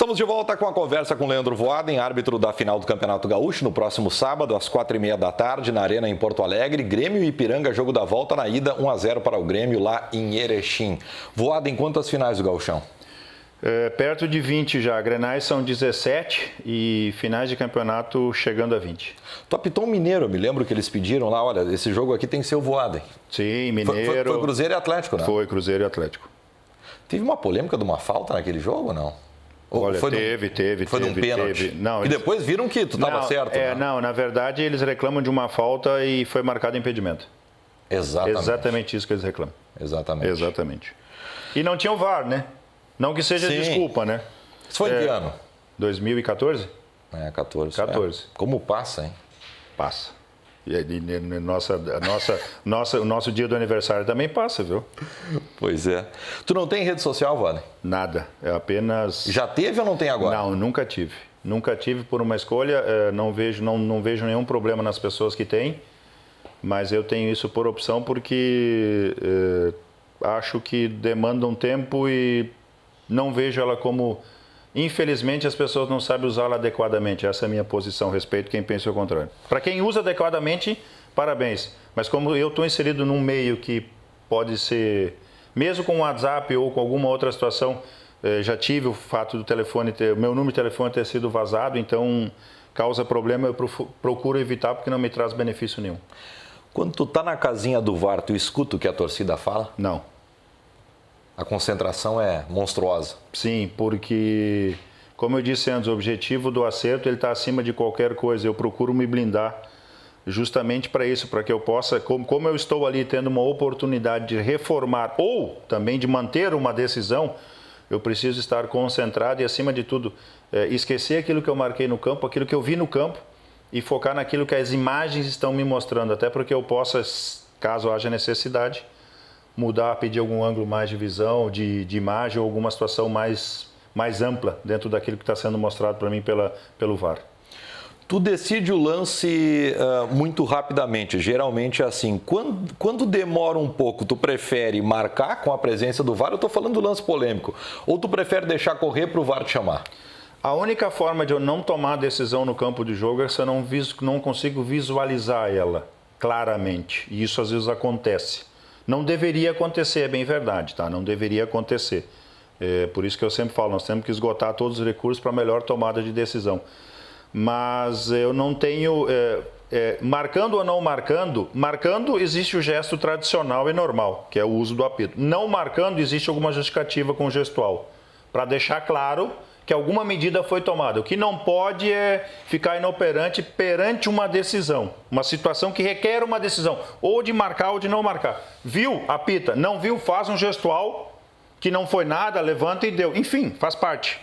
Estamos de volta com a conversa com Leandro Voaden, árbitro da final do Campeonato Gaúcho, no próximo sábado, às 4h30 da tarde, na Arena em Porto Alegre. Grêmio e Ipiranga, jogo da volta na ida, 1-0 para o Grêmio lá em Erechim. Voaden, quantas finais do Gauchão? Perto de 20 já. Grenais são 17 e finais de campeonato chegando a 20. Tu apitou um mineiro, eu me lembro que eles pediram lá, olha, esse jogo aqui tem que ser o Voaden. Sim, mineiro. Foi Cruzeiro e Atlético, né? Foi Cruzeiro e Atlético. Teve uma polêmica de uma falta naquele jogo ou não? Olha, teve. Foi de um pênalti. Não, e depois viram que tu estava certo. Né? Não, na verdade eles reclamam de uma falta e foi marcado impedimento. Exatamente. Exatamente isso que eles reclamam. Exatamente. E não tinha o VAR, né? Não que seja desculpa, né? Isso foi em que ano? 2014? 14. Como passa, hein? Passa. E o nosso dia do aniversário também passa, viu? Pois é. Tu não tem rede social, Voaden? Nada. É apenas... Já teve ou não tem agora? Não, nunca tive. Nunca tive por uma escolha. Não vejo nenhum problema nas pessoas que têm. Mas eu tenho isso por opção porque acho que demanda um tempo e não vejo ela como... Infelizmente, as pessoas não sabem usá-la adequadamente. Essa é a minha posição, respeito quem pensa o contrário. Para quem usa adequadamente, parabéns. Mas como eu estou inserido num meio que pode ser, mesmo com o WhatsApp ou com alguma outra situação, já tive o fato do telefone meu número de telefone ter sido vazado, então causa problema, eu procuro evitar porque não me traz benefício nenhum. Quando tu tá na casinha do VAR, tu escuta o que a torcida fala? Não. A concentração é monstruosa. Sim, porque, como eu disse antes, o objetivo do acerto ele está acima de qualquer coisa. Eu procuro me blindar justamente para isso, para que eu possa, como eu estou ali tendo uma oportunidade de reformar ou também de manter uma decisão, eu preciso estar concentrado e, acima de tudo, esquecer aquilo que eu marquei no campo, aquilo que eu vi no campo e focar naquilo que as imagens estão me mostrando, até para que eu possa, caso haja necessidade, mudar, pedir algum ângulo mais de visão, de imagem ou alguma situação mais ampla dentro daquilo que está sendo mostrado para mim pelo VAR. Tu decide o lance muito rapidamente, geralmente é assim. Quando demora um pouco, tu prefere marcar com a presença do VAR? Eu estou falando do lance polêmico. Ou tu prefere deixar correr para o VAR te chamar? A única forma de eu não tomar decisão no campo de jogo é se eu não consigo visualizar ela claramente. E isso às vezes acontece. Não deveria acontecer, é bem verdade, tá? Não deveria acontecer. Por isso que eu sempre falo, nós temos que esgotar todos os recursos para a melhor tomada de decisão. Mas eu não tenho... marcando ou não marcando existe o gesto tradicional e normal, que é o uso do apito. Não marcando, existe alguma justificativa com o gestual, para deixar claro que alguma medida foi tomada. O que não pode é ficar inoperante perante uma decisão, uma situação que requer uma decisão, ou de marcar ou de não marcar. Viu? Apita. Não viu? Faz um gestual que não foi nada, levanta e deu. Enfim, faz parte.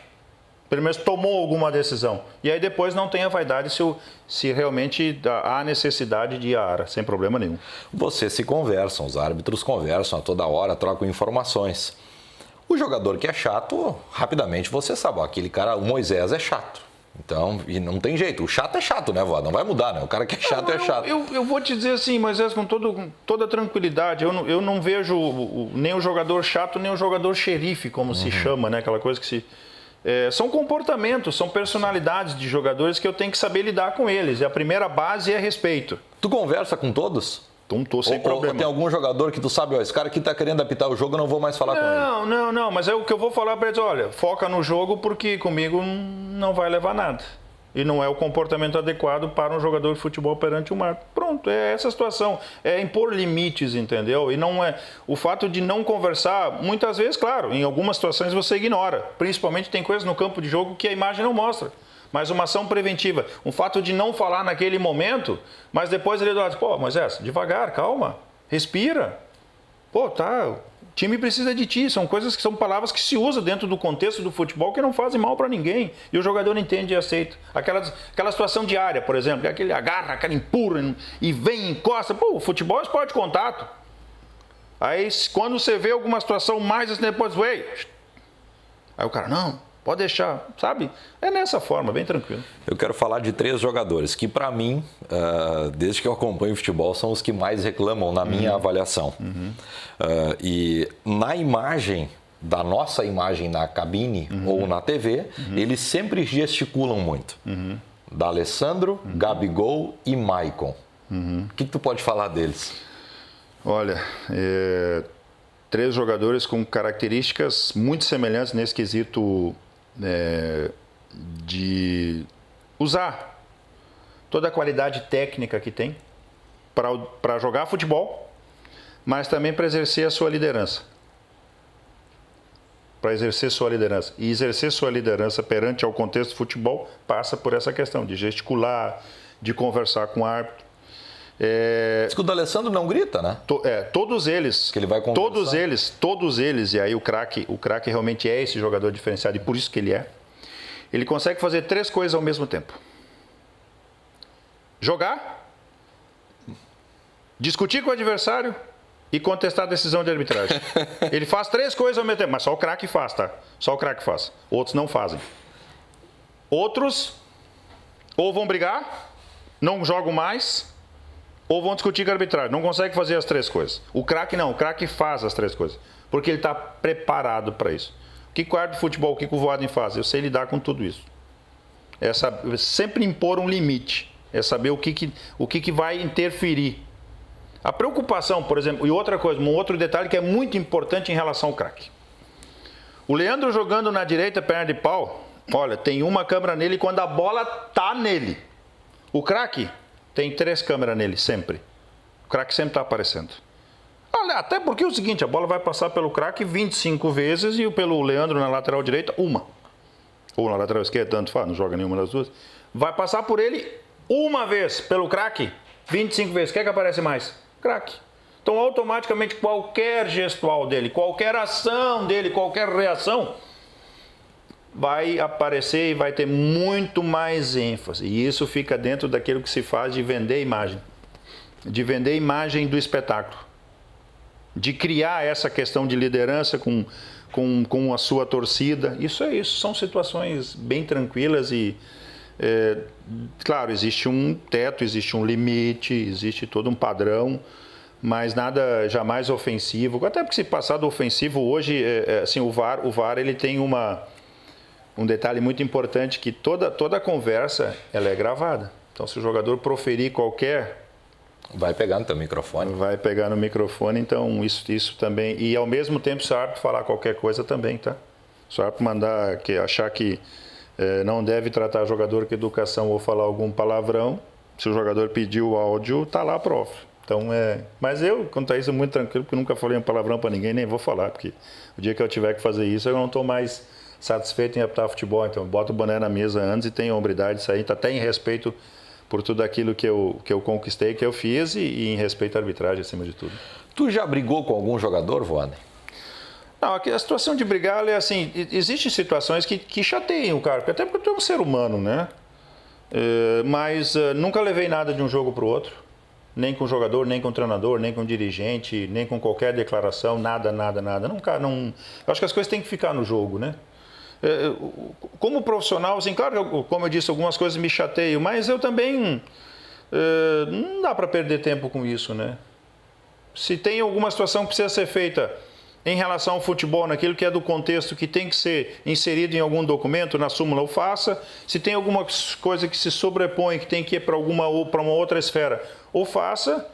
Pelo menos tomou alguma decisão. E aí depois não tem a vaidade se realmente há necessidade de ir à área, sem problema nenhum. Vocês se conversam, os árbitros conversam a toda hora, trocam informações. O jogador que é chato, rapidamente você sabe, ó, aquele cara, o Moisés é chato. Então, e não tem jeito, o chato é chato, né, Voaden? Não vai mudar, né? O cara que é chato é chato. Eu vou te dizer assim, Moisés, com toda tranquilidade, eu não vejo nem o jogador chato, nem o jogador xerife, como se chama, né? Aquela coisa que se... são comportamentos, são personalidades de jogadores que eu tenho que saber lidar com eles. E a primeira base é respeito. Tu conversa com todos? Tô sem problema. Ou tem algum jogador que tu sabe, ó, esse cara aqui tá querendo apitar o jogo, eu não vou mais falar com ele. Não, mas é o que eu vou falar para eles, olha, foca no jogo porque comigo não vai levar nada. E não é o comportamento adequado para um jogador de futebol perante o mar. Pronto, é essa a situação. É impor limites, entendeu? E não é... O fato de não conversar, muitas vezes, claro, em algumas situações você ignora. Principalmente tem coisas no campo de jogo que a imagem não mostra. Mas uma ação preventiva, um fato de não falar naquele momento, mas depois ele diz, pô, Moisés, devagar, calma, respira. Pô, tá, o time precisa de ti, são palavras que se usam dentro do contexto do futebol que não fazem mal para ninguém. E o jogador entende e aceita. Aquela situação diária, por exemplo, aquele agarra, aquela empurra e vem, encosta. Pô, o futebol é esporte de contato. Aí quando você vê alguma situação mais assim, depois, aí o cara, não... Pode deixar, sabe? É nessa forma, bem tranquilo. Eu quero falar de 3 jogadores que, para mim, desde que eu acompanho o futebol, são os que mais reclamam na minha avaliação. E na imagem, da nossa imagem na cabine ou na TV, eles sempre gesticulam muito. D'Alessandro, Gabigol e Maicon. O que tu pode falar deles? Olha, 3 jogadores com características muito semelhantes nesse quesito de usar toda a qualidade técnica que tem para jogar futebol, mas também para exercer a sua liderança. Para exercer sua liderança. E exercer sua liderança perante ao contexto do futebol passa por essa questão de gesticular, de conversar com o árbitro. Diz que o D'Alessandro não grita, né? Todos eles. Que ele vai conversar. Todos eles, e aí o craque realmente é esse jogador diferenciado, e por isso que ele é. Ele consegue fazer 3 coisas ao mesmo tempo: jogar, discutir com o adversário e contestar a decisão de arbitragem. Ele faz 3 coisas ao mesmo tempo, mas só o craque faz, tá? Só o craque faz. Outros não fazem. Outros ou vão brigar, não jogam mais, ou vão discutir com a arbitragem. Não consegue fazer as 3 coisas. O craque não, o craque faz as 3 coisas, porque ele está preparado para isso. O que o árbitro de futebol, o que o Voaden faz? Eu sei lidar com tudo isso. É sempre impor um limite. É saber o que vai interferir. A preocupação, por exemplo, e outra coisa, um outro detalhe que é muito importante em relação ao craque. O Leandro jogando na direita, perna de pau, olha, tem uma câmera nele quando a bola tá nele. O craque tem 3 câmeras nele, sempre. O craque sempre está aparecendo. Olha, até porque é o seguinte, a bola vai passar pelo craque 25 vezes e pelo Leandro na lateral direita, uma. Ou na lateral esquerda, tanto faz, não joga nenhuma das duas. Vai passar por ele uma vez, pelo craque, 25 vezes. O que é que aparece mais? Craque. Então, automaticamente, qualquer gestual dele, qualquer ação dele, qualquer reação, vai aparecer e vai ter muito mais ênfase. E isso fica dentro daquilo que se faz de vender imagem. De vender imagem do espetáculo. De criar essa questão de liderança com a sua torcida. Isso é isso. São situações bem tranquilas e... claro, existe um teto, existe um limite, existe todo um padrão, mas nada jamais ofensivo. Até porque se passar do ofensivo hoje, assim, o VAR ele tem um detalhe muito importante, que toda a conversa ela é gravada. Então, se o jogador proferir qualquer... Vai pegar no teu microfone. Vai pegar no microfone, então isso também... E ao mesmo tempo, se o árbitro falar qualquer coisa também, tá? Se o árbitro achar que não deve tratar jogador com educação ou falar algum palavrão, se o jogador pediu o áudio, tá lá a prova. Então, mas eu, quanto a isso, muito tranquilo, porque nunca falei um palavrão para ninguém, nem vou falar, porque o dia que eu tiver que fazer isso, eu não estou mais satisfeito em apitar futebol. Então, boto o boné na mesa antes e tenho a hombridade de sair, até em respeito por tudo aquilo que eu conquistei, que eu fiz, e em respeito à arbitragem, acima de tudo. Tu já brigou com algum jogador, Voaden? Não, a situação de brigar é assim, existem situações que chateiam o cara, até porque tu é um ser humano, né? Mas nunca levei nada de um jogo para o outro, nem com o jogador, nem com o treinador, nem com o dirigente, nem com qualquer declaração, nada. Eu acho que as coisas têm que ficar no jogo, né? Como profissional, assim, claro, como eu disse, algumas coisas me chateiam, mas eu também não dá para perder tempo com isso, né? Se tem alguma situação que precisa ser feita em relação ao futebol, naquilo que é do contexto, que tem que ser inserido em algum documento, na súmula, eu faça. Se tem alguma coisa que se sobrepõe, que tem que ir para uma outra esfera, ou faça,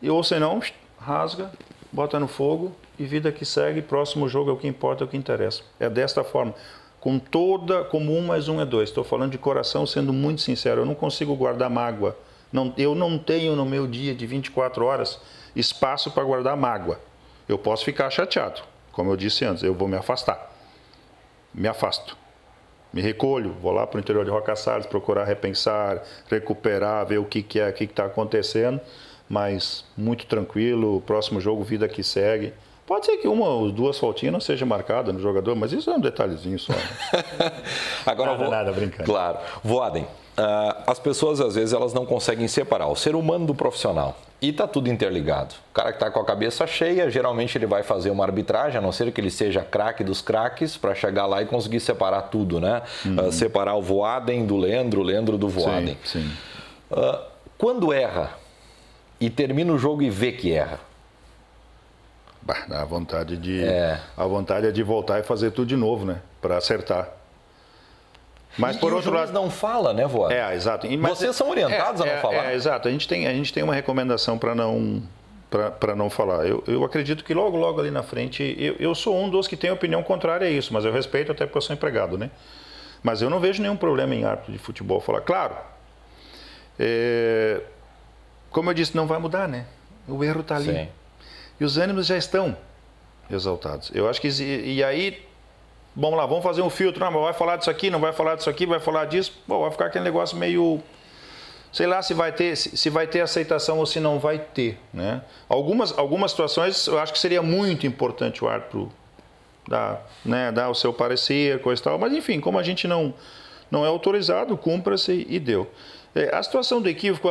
ou senão, rasga, bota no fogo e vida que segue. Próximo jogo é o que importa, é o que interessa. É desta forma, como 1 mais 1 é 2. Estou falando de coração, sendo muito sincero, eu não consigo guardar mágoa. Eu não tenho no meu dia de 24 horas espaço para guardar mágoa. Eu posso ficar chateado, como eu disse antes, eu vou me afastar. Me afasto. Me recolho, vou lá para o interior de Roca Salles procurar repensar, recuperar, ver o que está acontecendo, mas muito tranquilo, próximo jogo, vida que segue. Pode ser que 1 ou 2 faltinhas não seja marcada no jogador, mas isso é um detalhezinho só. Né? Agora nada, brincando. Claro. Voaden, as pessoas às vezes elas não conseguem separar o ser humano do profissional. E está tudo interligado. O cara que está com a cabeça cheia, geralmente ele vai fazer uma arbitragem, a não ser que ele seja craque dos craques, para chegar lá e conseguir separar tudo, né? Separar o Voaden do Leandro, o Leandro do Voaden. Sim. Quando erra e termina o jogo e vê que erra? Dá a vontade de voltar e fazer tudo de novo, né? Para acertar. Mas por outro lado não fala, né, Voaden? Exato. Mas vocês são orientados a não falar. Exato. A gente tem uma recomendação para não falar. Eu acredito que logo ali na frente, eu sou um dos que tem opinião contrária a isso, mas eu respeito até porque eu sou empregado, né? Mas eu não vejo nenhum problema em árbitro de futebol falar. Claro, como eu disse, não vai mudar, né? O erro está ali. Sim. E os ânimos já estão exaltados. Eu acho que... E aí, vamos lá, vamos fazer um filtro. Não, mas vai falar disso aqui, não vai falar disso aqui, vai falar disso. Pô, vai ficar aquele negócio meio... Sei lá se vai ter aceitação ou se não vai ter, né? Algumas situações eu acho que seria muito importante o árbitro dar o seu parecer, coisa e tal. Mas, enfim, como a gente não é autorizado, cumpra-se e deu. A situação do equívoco,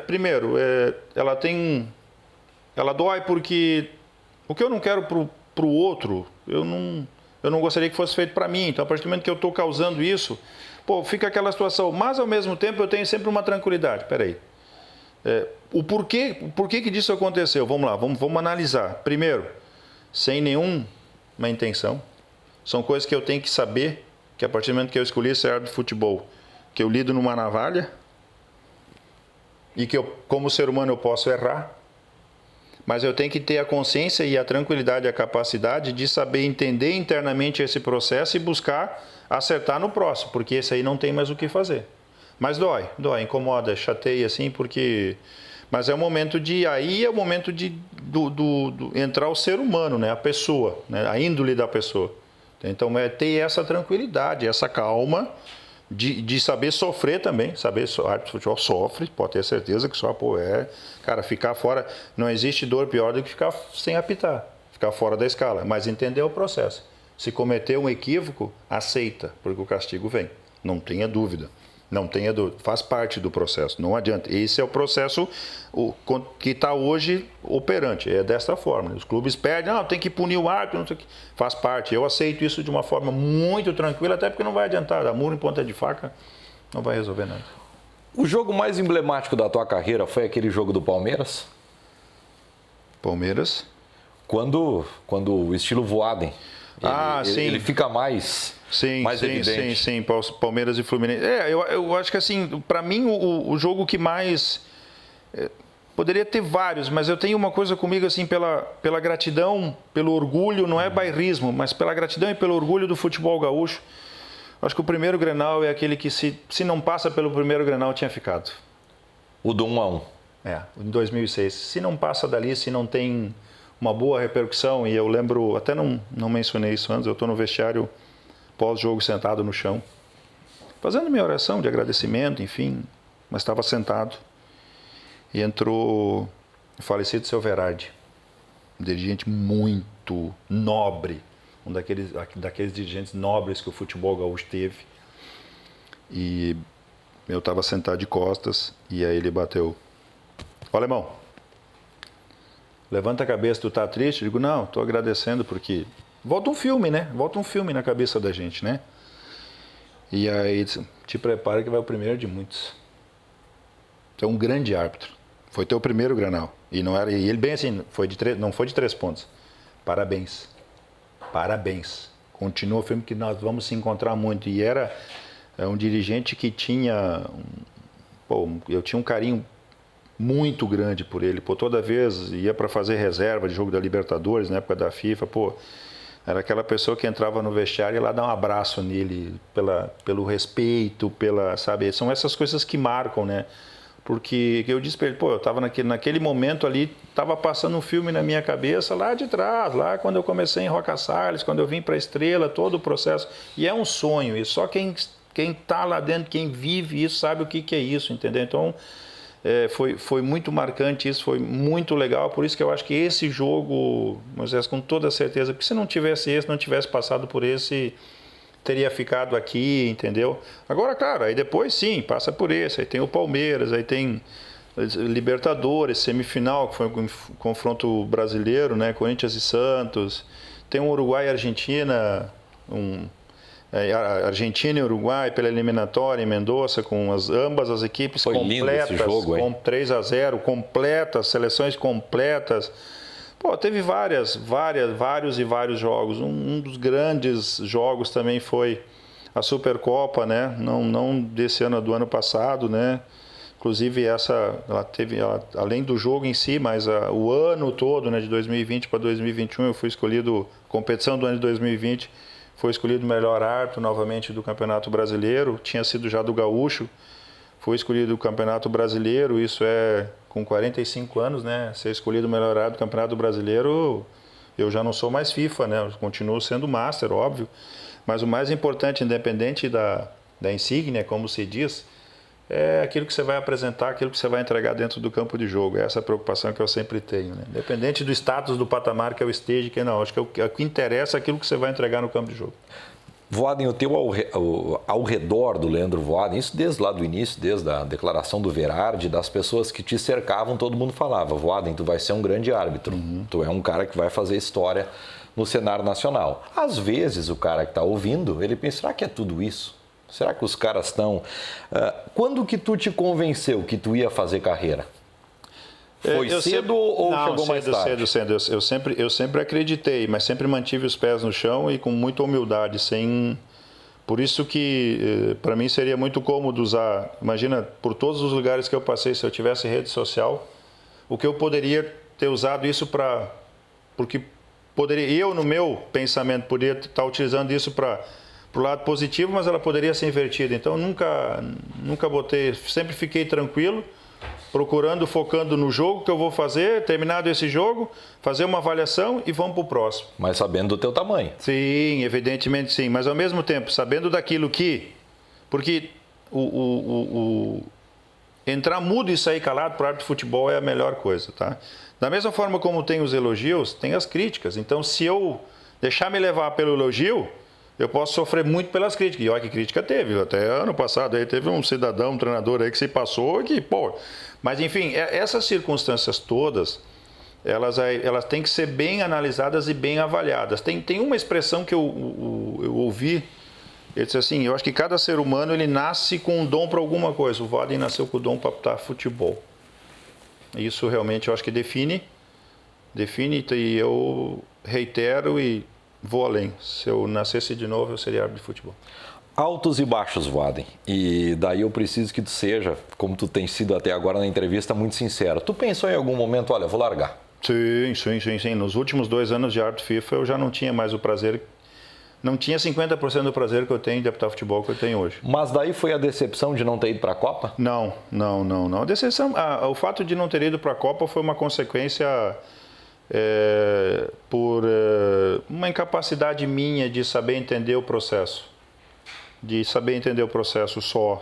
primeiro, ela dói porque o que eu não quero para o outro, eu não gostaria que fosse feito para mim. Então, a partir do momento que eu estou causando isso, fica aquela situação. Mas, ao mesmo tempo, eu tenho sempre uma tranquilidade. Espera aí. O porquê que disso aconteceu? Vamos lá, vamos analisar. Primeiro, sem nenhuma intenção. São coisas que eu tenho que saber, que a partir do momento que eu escolhi ser árbitro de futebol, que eu lido numa navalha e que como ser humano eu posso errar. Mas eu tenho que ter a consciência e a tranquilidade, a capacidade de saber entender internamente esse processo e buscar acertar no próximo, porque esse aí não tem mais o que fazer. Mas dói, incomoda, chateia assim, porque... Mas é o momento de... Aí é o momento de entrar o ser humano, né? A pessoa, né? A índole da pessoa. Então é ter essa tranquilidade, essa calma de saber sofrer também, saber, árbitro de futebol sofre, pode ter certeza que só, cara, ficar fora, não existe dor pior do que ficar sem apitar, ficar fora da escala, mas entender o processo. Se cometer um equívoco, aceita, porque o castigo vem, não tenha dúvida, faz parte do processo, não adianta. Esse é o processo que está hoje operante, é desta forma. Os clubes pedem, tem que punir o árbitro, não sei o que. Faz parte. Eu aceito isso de uma forma muito tranquila, até porque não vai adiantar. Dar muro em ponta de faca não vai resolver nada. O jogo mais emblemático da tua carreira foi aquele jogo do Palmeiras? Palmeiras? Quando o estilo Voaden, sim. Ele fica mais evidente. Sim, Palmeiras e Fluminense. Eu acho que assim, para mim o jogo que mais... poderia ter vários, mas eu tenho uma coisa comigo assim, pela gratidão, pelo orgulho, não é bairrismo, mas pela gratidão e pelo orgulho do futebol gaúcho. Acho que o primeiro Grenal é aquele que se não passa pelo primeiro Grenal tinha ficado. O do 1-1. Em 2006. Se não passa dali, se não tem uma boa repercussão, e eu lembro, até não mencionei isso antes, eu estou no vestiário pós-jogo sentado no chão, fazendo minha oração de agradecimento, enfim, mas estava sentado e entrou o falecido seu Verardi, um dirigente muito nobre, um daqueles dirigentes nobres que o futebol gaúcho teve, e eu estava sentado de costas e aí ele bateu: "Ó, alemão, levanta a cabeça, tu tá triste?" Eu digo: "Não, estou agradecendo porque..." Volta um filme, né? Volta um filme na cabeça da gente, né? E aí disse: "Te prepara que vai o primeiro de muitos. Tu é um grande árbitro. Foi teu primeiro Grenal." E ele bem assim, não foi de 3 pontos. Parabéns. Parabéns. Continua o filme que nós vamos se encontrar muito. E era um dirigente que tinha... eu tinha um carinho muito grande por ele. Toda vez ia para fazer reserva de jogo da Libertadores, na época da FIFA, era aquela pessoa que entrava no vestiário e lá dar um abraço nele, pelo respeito, sabe? São essas coisas que marcam, né? Porque eu disse para ele, eu estava naquele momento ali, estava passando um filme na minha cabeça lá de trás, lá quando eu comecei em Roca Salles, quando eu vim para a Estrela, todo o processo. E é um sonho, e só quem está lá dentro, quem vive isso, sabe o que é isso, entendeu? Então, foi muito marcante isso, foi muito legal, por isso que eu acho que esse jogo, Moisés, com toda certeza, porque se não tivesse passado por esse, teria ficado aqui, entendeu? Agora, claro, aí depois sim, passa por esse, aí tem o Palmeiras, aí tem Libertadores, semifinal, que foi um confronto brasileiro, né, Corinthians e Santos, tem um Uruguai e Argentina, Argentina e Uruguai pela eliminatória em Mendoza, com ambas as equipes completas, jogo, com 3-0, completas, seleções completas. Pô, teve vários jogos. Um dos grandes jogos também foi a Supercopa, né? Não desse ano, do ano passado, né? Inclusive além do jogo em si, mas o ano todo, né, de 2020 para 2021, eu fui escolhido, competição do ano de 2020, foi escolhido o melhor árbitro novamente do Campeonato Brasileiro, tinha sido já do Gaúcho, foi escolhido o Campeonato Brasileiro, isso é com 45 anos, né, ser escolhido o melhor árbitro do Campeonato Brasileiro, eu já não sou mais FIFA, né, eu continuo sendo Master, óbvio, mas o mais importante, independente da insígnia, como se diz, é aquilo que você vai apresentar, aquilo que você vai entregar dentro do campo de jogo. Essa é a preocupação que eu sempre tenho, né? Independente do status do patamar que eu esteja, que não. Acho que o que interessa é aquilo que você vai entregar no campo de jogo. Voaden, o teu ao redor do Leandro Voaden, isso desde lá do início, desde a declaração do Verardi, das pessoas que te cercavam, todo mundo falava: Voaden, tu vai ser um grande árbitro, tu é um cara que vai fazer história no cenário nacional. Às vezes o cara que está ouvindo, ele pensa: será que é tudo isso? Será que os caras estão... Quando que tu te convenceu que tu ia fazer carreira? Foi cedo ou chegou mais tarde? Cedo. Eu sempre acreditei, mas sempre mantive os pés no chão e com muita humildade, sem... Por isso que, para mim, seria muito cômodo usar... Imagina, por todos os lugares que eu passei, se eu tivesse rede social, o que eu poderia ter usado isso para... Porque eu, no meu pensamento, poderia estar utilizando isso para o lado positivo, mas ela poderia ser invertida. Então, nunca botei... Sempre fiquei tranquilo, focando no jogo que eu vou fazer, terminado esse jogo, fazer uma avaliação e vamos para o próximo. Mas sabendo do teu tamanho. Sim, evidentemente sim, mas ao mesmo tempo, sabendo daquilo que... Porque entrar mudo e sair calado para o árbitro de futebol é a melhor coisa, tá? Da mesma forma como tem os elogios, tem as críticas. Então, se eu deixar me levar pelo elogio, eu posso sofrer muito pelas críticas. E olha que crítica teve. Até ano passado aí teve um cidadão, um treinador aí que se passou que, pô... Mas, enfim, essas circunstâncias todas, elas têm que ser bem analisadas e bem avaliadas. Tem uma expressão que eu ouvi, ele disse assim: eu acho que cada ser humano ele nasce com um dom para alguma coisa. O Voaden nasceu com o dom para apitar futebol. Isso realmente eu acho que define, e eu reitero e vou além. Se eu nascesse de novo, eu seria árbitro de futebol. Altos e baixos, Voaden. E daí eu preciso que tu seja, como tu tem sido até agora na entrevista, muito sincero. Tu pensou em algum momento: olha, eu vou largar? Sim. Nos últimos 2 anos de árbitro FIFA, eu já não tinha mais o prazer... Não tinha 50% do prazer que eu tenho de apitar futebol que eu tenho hoje. Mas daí foi a decepção de não ter ido para a Copa? Não. A decepção, o fato de não ter ido para a Copa foi uma consequência por uma incapacidade minha de saber entender o processo.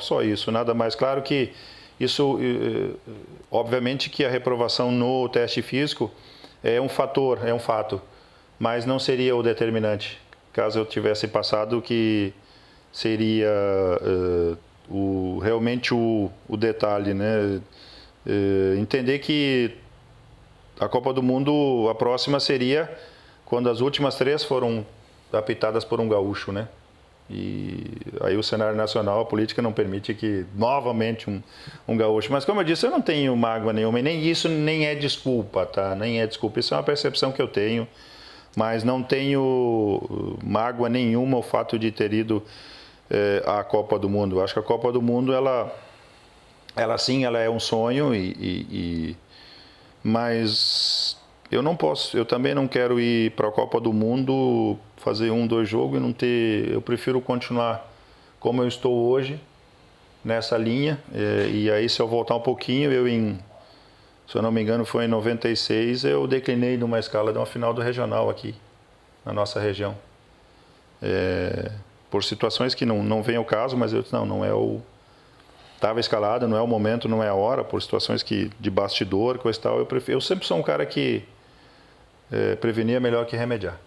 Só isso, nada mais. Claro que isso, obviamente que a reprovação no teste físico é um fato, mas não seria o determinante. Caso eu tivesse passado, que seria realmente o detalhe, né? Entender que a Copa do Mundo, a próxima seria quando as últimas 3 foram apitadas por um gaúcho, né? E aí o cenário nacional, a política não permite que novamente um gaúcho. Mas como eu disse, eu não tenho mágoa nenhuma, e nem é desculpa, tá? Nem é desculpa, isso é uma percepção que eu tenho. Mas não tenho mágoa nenhuma o fato de ter ido à Copa do Mundo. Eu acho que a Copa do Mundo, ela sim, ela é um sonho, mas eu também não quero ir para a Copa do Mundo, fazer 2 jogos e não ter... Eu prefiro continuar como eu estou hoje, nessa linha, e aí se eu voltar um pouquinho, se eu não me engano, foi em 96, eu declinei numa escala de uma final do regional aqui, na nossa região. Por situações que não vem ao caso, mas eu disse, não é o... Estava escalado, não é o momento, não é a hora, por situações de bastidor, coisa e tal. Eu sempre sou um cara que prevenir é melhor que remediar.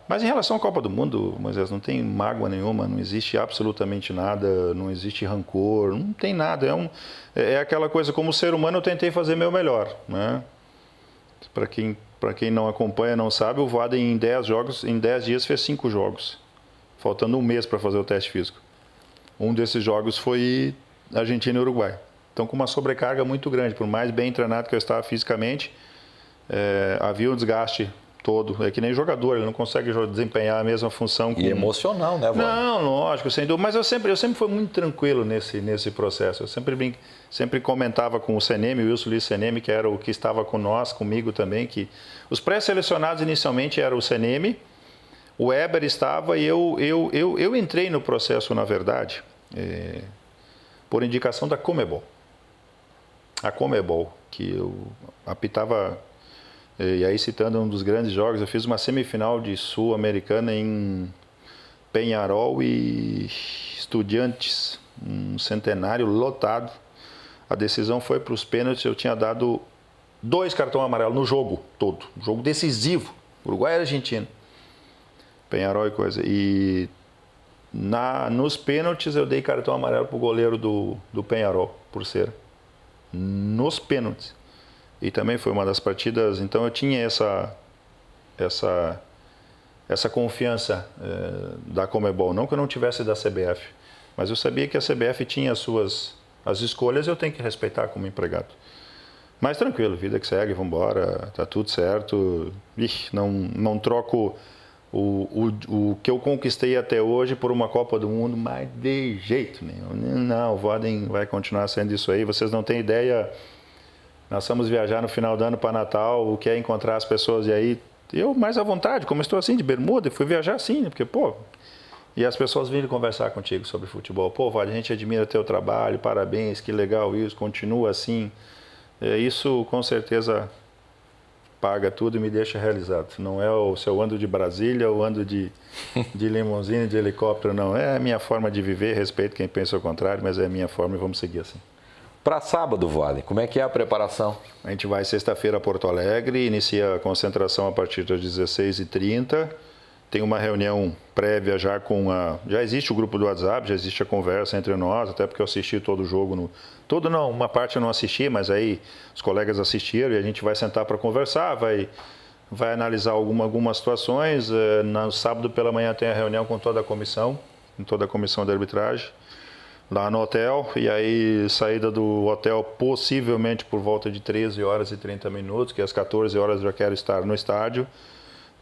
Mas em relação à Copa do Mundo, Moisés, não tem mágoa nenhuma, não existe absolutamente nada, não existe rancor, não tem nada. É aquela coisa, como ser humano eu tentei fazer meu melhor, né? Para quem não acompanha, não sabe, o Voaden em 10 dias fez 5 jogos, faltando 1 mês para fazer o teste físico. Um desses jogos foi Argentina e Uruguai. Então, com uma sobrecarga muito grande, por mais bem treinado que eu estava fisicamente, havia um desgaste todo. É que nem jogador, ele não consegue desempenhar a mesma função. E emocional, né, Voaden? Não, lógico, sem dúvida. Mas eu sempre fui muito tranquilo nesse processo. Eu sempre comentava com o Seneme, o Wilson Luiz Seneme, que era o que estava comigo também, que os pré-selecionados inicialmente eram o Seneme, o Weber estava e eu entrei no processo, na verdade, por indicação da Conmebol. A Conmebol, que eu apitava, e aí citando um dos grandes jogos, eu fiz uma semifinal de Sul-Americana em Peñarol e Estudiantes, um centenário lotado. A decisão foi para os pênaltis, eu tinha dado 2 cartões amarelos no jogo todo, um jogo decisivo, Uruguai e Argentina, Peñarol e coisa. E nos pênaltis eu dei cartão amarelo para o goleiro do Peñarol, por ser nos pênaltis. E também foi uma das partidas, então eu tinha essa confiança da Conmebol, não que eu não tivesse da CBF, mas eu sabia que a CBF tinha as escolhas, eu tenho que respeitar como empregado. Mas tranquilo, vida que segue, vamos embora, tá tudo certo. Não troco o que eu conquistei até hoje por uma Copa do Mundo, mas de jeito nenhum. Não, o Voaden vai continuar sendo isso aí. Vocês não têm ideia, nós vamos viajar no final do ano para Natal, o que é encontrar as pessoas, e aí eu mais à vontade, como estou assim de bermuda, fui viajar assim, porque, e as pessoas virem conversar contigo sobre futebol. Voaden, a gente admira teu trabalho, parabéns, que legal isso, continua assim. Isso com certeza paga tudo e me deixa realizado. Não é se eu ando de Brasília ou ando de limusine, de helicóptero, não. É a minha forma de viver, respeito quem pensa o contrário, mas é a minha forma e vamos seguir assim. Para sábado, Voaden, como é que é a preparação? A gente vai sexta-feira a Porto Alegre, inicia a concentração a partir das 16h30. Tem uma reunião prévia já já existe o grupo do WhatsApp, já existe a conversa entre nós, até porque eu assisti todo o jogo. Todo não, uma parte eu não assisti, mas aí os colegas assistiram e a gente vai sentar para conversar, vai analisar algumas situações. No sábado pela manhã tem a reunião com toda a comissão de arbitragem, lá no hotel, e aí saída do hotel possivelmente por volta de 13h30, que às 14h eu já quero estar no estádio.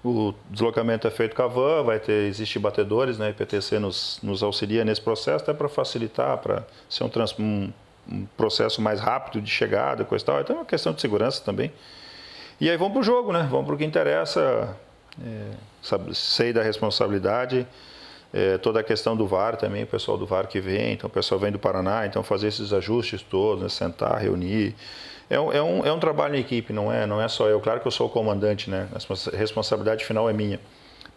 O deslocamento é feito com a van, existe batedores, né? A IPTC nos auxilia nesse processo, até para facilitar, para ser um processo mais rápido de chegada, coisa e tal. Então é uma questão de segurança também. E aí vamos para o jogo, né? Vamos para o que interessa, sei da responsabilidade, toda a questão do VAR também, o pessoal do VAR que vem, então o pessoal vem do Paraná, então fazer esses ajustes todos, né? Sentar, reunir. É um trabalho em equipe, não é só eu. Claro que eu sou o comandante, né? A responsabilidade final é minha.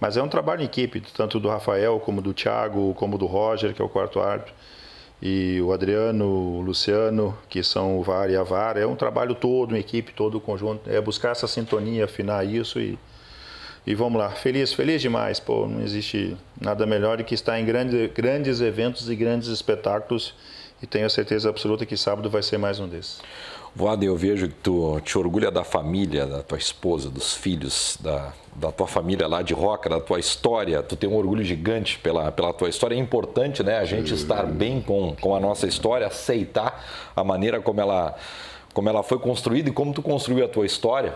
Mas é um trabalho em equipe, tanto do Rafael, como do Thiago, como do Roger, que é o quarto árbitro, e o Adriano, o Luciano, que são o VAR e a VAR. É um trabalho todo em equipe, todo o conjunto. É buscar essa sintonia, afinar isso e vamos lá. Feliz demais. Não existe nada melhor do que estar em grandes eventos e grandes espetáculos. E tenho a certeza absoluta que sábado vai ser mais um desses. Voaden, eu vejo que tu te orgulha da família, da tua esposa, dos filhos, da tua família lá de Roca, da tua história. Tu tem um orgulho gigante pela tua história. É importante, né, a gente estar bem com a nossa história, aceitar a maneira como ela foi construída e como tu construiu a tua história.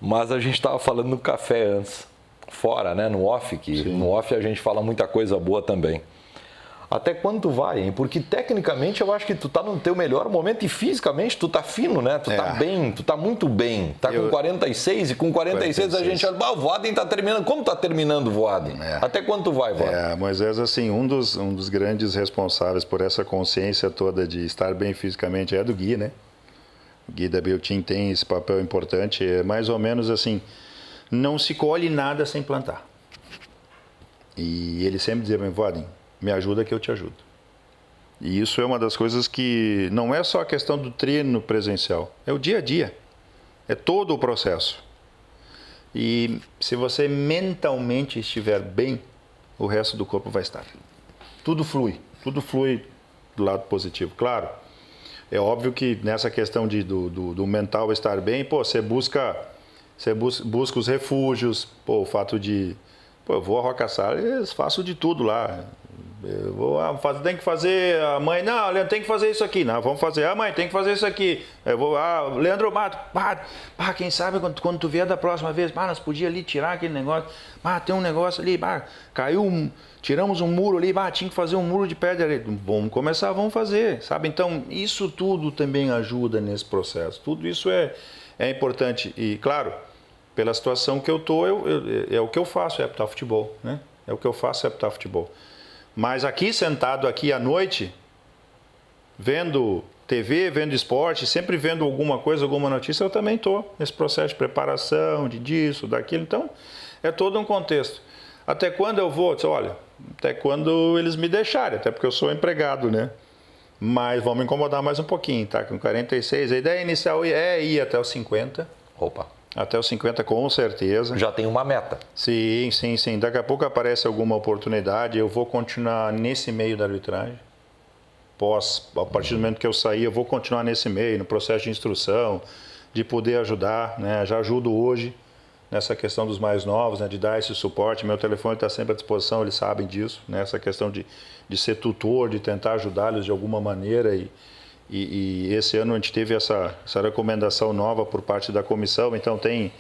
Mas a gente estava falando no café antes, fora, né, no off, que Sim. No off a gente fala muita coisa boa também. Até quando tu vai, hein? Porque tecnicamente eu acho que tu tá no teu melhor momento e fisicamente tu tá fino, né? Tu tá bem, tu tá muito bem. Tá com 46 e com 46 a gente olha, o Voaden tá terminando. Como tá terminando o Voaden? Até quando tu vai, Voaden? Moisés, assim, um dos grandes responsáveis por essa consciência toda de estar bem fisicamente é do Gui, né? O Gui da Beltin tem esse papel importante, é mais ou menos assim, não se colhe nada sem plantar. E ele sempre dizia, Voaden, me ajuda que eu te ajudo. E isso é uma das coisas que não é só a questão do treino presencial, é o dia a dia, é todo o processo. E se você mentalmente estiver bem, o resto do corpo vai estar. Tudo flui do lado positivo. Claro, é óbvio que nessa questão do mental estar bem, você busca os refúgios, o fato de, eu vou a Roca Salles, faço de tudo lá. Tem que fazer, a mãe, não, Leandro, tem que fazer isso aqui. Não, vamos fazer, a mãe, tem que fazer isso aqui. Leandro, quem sabe quando tu vier da próxima vez, nós podíamos ali tirar aquele negócio, tem um negócio ali, caiu, tiramos um muro ali, tinha que fazer um muro de pedra ali. Vamos começar, vamos fazer, sabe? Então, isso tudo também ajuda nesse processo. Tudo isso é importante. E, claro, pela situação que eu estou, é o que eu faço, é apitar futebol, né? É o que eu faço, é apitar futebol. Mas aqui, sentado aqui à noite, vendo TV, vendo esporte, sempre vendo alguma coisa, alguma notícia, eu também estou nesse processo de preparação, disso, daquilo. Então, é todo um contexto. Até quando eu vou? Olha, até quando eles me deixarem, até porque eu sou empregado, né? Mas vão me incomodar mais um pouquinho, tá? Com 46, a ideia inicial é ir até os 50. Opa! Até os 50, com certeza. Já tem uma meta. Sim. Daqui a pouco aparece alguma oportunidade, eu vou continuar nesse meio da arbitragem. A partir do momento que eu sair, eu vou continuar nesse meio, no processo de instrução, de poder ajudar, né? Já ajudo hoje nessa questão dos mais novos, né? De dar esse suporte. Meu telefone está sempre à disposição, eles sabem disso, né? Essa questão de ser tutor, de tentar ajudá-los de alguma maneira. E esse ano a gente teve essa recomendação nova por parte da comissão, então tem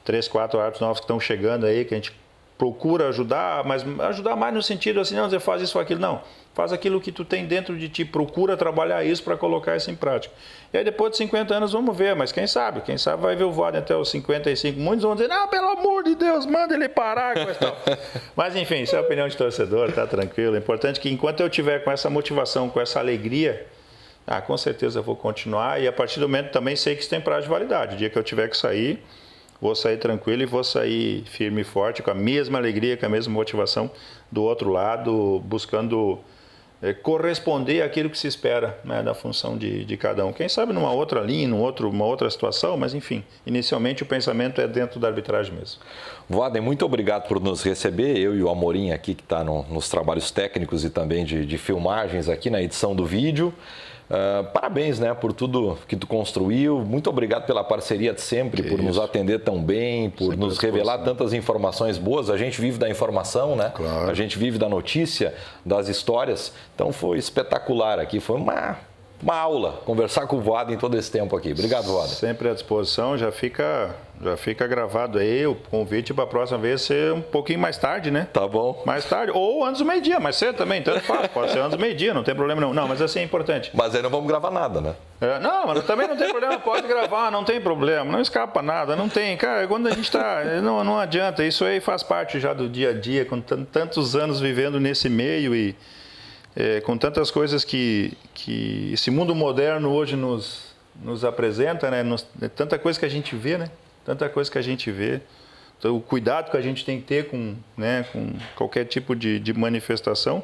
3, 4 árbitros novos que estão chegando aí, que a gente procura ajudar, mas ajudar mais no sentido assim, não, você faz isso ou aquilo, não. Faz aquilo que tu tem dentro de ti, procura trabalhar isso para colocar isso em prática. E aí depois de 50 anos vamos ver, mas quem sabe vai ver o Voaden até os 55. Muitos vão dizer, não, pelo amor de Deus, manda ele parar com isso. Mas enfim, isso é a opinião de torcedor, tá tranquilo. É importante que enquanto eu tiver com essa motivação, com essa alegria, com certeza eu vou continuar, e a partir do momento também sei que isso tem prazo de validade. O dia que eu tiver que sair, vou sair tranquilo e vou sair firme e forte, com a mesma alegria, com a mesma motivação do outro lado, buscando corresponder àquilo que se espera, né, da função de cada um. Quem sabe numa outra linha, uma outra situação, mas enfim, inicialmente o pensamento é dentro da arbitragem mesmo. Voaden, muito obrigado por nos receber, eu e o Amorim aqui que está nos trabalhos técnicos e também de filmagens aqui na edição do vídeo. Parabéns, né, por tudo que tu construiu. Muito obrigado pela parceria de sempre, por nos atender tão bem, por sempre nos revelar tantas informações boas. A gente vive da informação, né? Claro. A gente vive da notícia, das histórias. Então foi espetacular aqui, foi uma aula conversar com o Voaden todo esse tempo aqui. Obrigado, Voaden. Sempre à disposição, já fica gravado aí o convite para a próxima vez ser um pouquinho mais tarde, né? Tá bom. Mais tarde, ou antes do meio-dia, mais cedo também, tanto faz, pode ser antes do meio-dia, não tem problema não. Não, mas assim é importante. Mas aí não vamos gravar nada, né? Não, mas também não tem problema, pode gravar, não tem problema, não escapa nada, não tem. Cara, quando a gente está, não adianta, isso aí faz parte já do dia a dia, com tantos anos vivendo nesse meio e com tantas coisas que esse mundo moderno hoje nos apresenta, né? Tanta coisa que a gente vê, né? Tanta coisa que a gente vê. Então, o cuidado que a gente tem que ter com qualquer tipo de manifestação,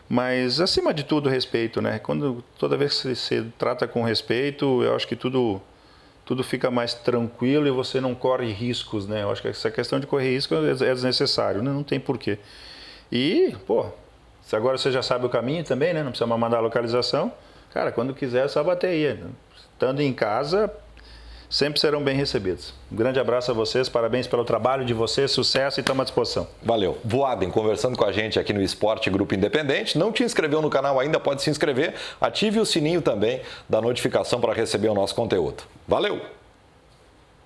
mas acima de tudo respeito, né? Toda vez que você trata com respeito, eu acho que tudo fica mais tranquilo e você não corre riscos, né? Eu acho que essa questão de correr risco é desnecessário, né? Não tem porquê. E, se agora você já sabe o caminho também, né? Não precisa mandar a localização. Cara, quando quiser é só bater aí. Estando em casa, sempre serão bem recebidos. Um grande abraço a vocês, parabéns pelo trabalho de vocês, sucesso e estamos à disposição. Valeu. Voaden conversando com a gente aqui no Esporte Grupo Independente. Não te inscreveu no canal ainda, pode se inscrever. Ative o sininho também da notificação para receber o nosso conteúdo. Valeu!